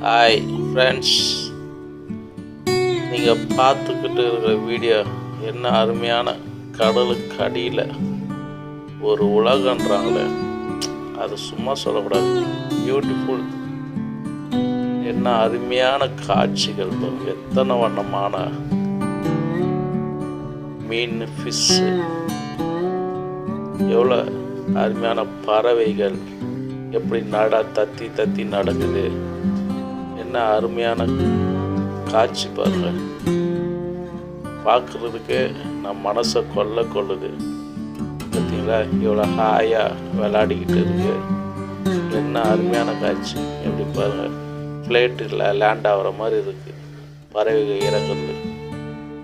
Hi friends, நீங்கள் பார்த்துக்கிட்டு இருக்கிற வீடியோ என்ன அருமையான கடலுக்கு அடியில் ஒரு உலகன்றாங்களே, அது சும்மா சொல்லக்கூடாது. பியூட்டிஃபுல், என்ன அருமையான காட்சிகள், எத்தனை வண்ணமான மீன், ஃபிஷ்ஷு, எவ்வளோ அருமையான பறவைகள், எப்படி தத்தி தத்தி நடக்குது, என்ன அருமையான காட்சி பாருங்க. பார்க்குறதுக்கு நம் மனசை கொள்ளுது. பார்த்தீங்களா, இவ்வளோ ஹாயாக விளையாடிக்கிட்டு இருக்கு. என்ன அருமையான காட்சி. எப்படி பாருங்க, ஃப்ளைட்டில் லேண்ட் ஆகிற மாதிரி இருக்குது, பறவைகள் இறங்குறது.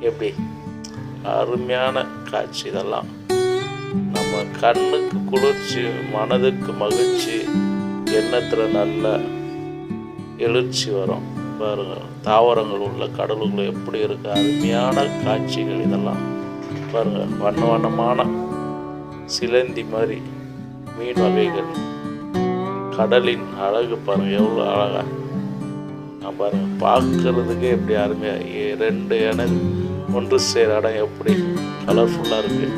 எப்படி அருமையான காட்சி இதெல்லாம். நம்ம கண்ணுக்கு குளிர்ச்சி, மனதுக்கு மகிழ்ச்சி, எண்ணத்தில் நல்ல எழுச்சி வரும். பாருங்க, தாவரங்கள் உள்ள கடலுக்குள்ள எப்படி இருக்கு, அருமையான காட்சிகள் இதெல்லாம். பாருங்க, வண்ண வண்ணமான சிலந்தி மாதிரி மீன் வகைகள், கடலின் அழகு பாருங்க, எவ்வளோ அழகா. நான் பாருங்க, பார்க்கறதுக்கே எப்படி அருமையாக ரெண்டு ஒன்று சேர இடம் எப்படி கலர்ஃபுல்லாக இருக்கு.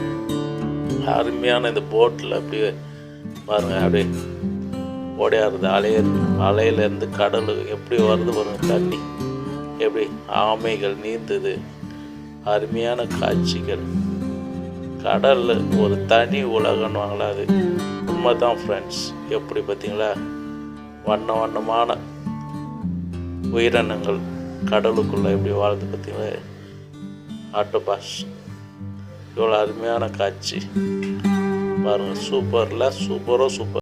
அருமையான இந்த போட்டில் அப்படியே பாருங்க, அப்படியே ஓடையாடுறது, அலையிலேருந்து கடல் எப்படி வருது பாருங்க, தண்ணி எப்படி ஆமைகள் நீந்துது. அருமையான காட்சிகள். கடலில் ஒரு தனி உலகம்னுவாங்களா, அது உண்மை தான் ஃப்ரெண்ட்ஸ். எப்படி பார்த்தீங்களா, வண்ண வண்ணமான உயிரினங்கள் கடலுக்குள்ளே எப்படி வாழ்ந்து பார்த்தீங்களா. ஆட்டோபாஸ், இவ்வளோ அருமையான காட்சி பாருங்கள். சூப்பரில் சூப்பரோ சூப்பர்.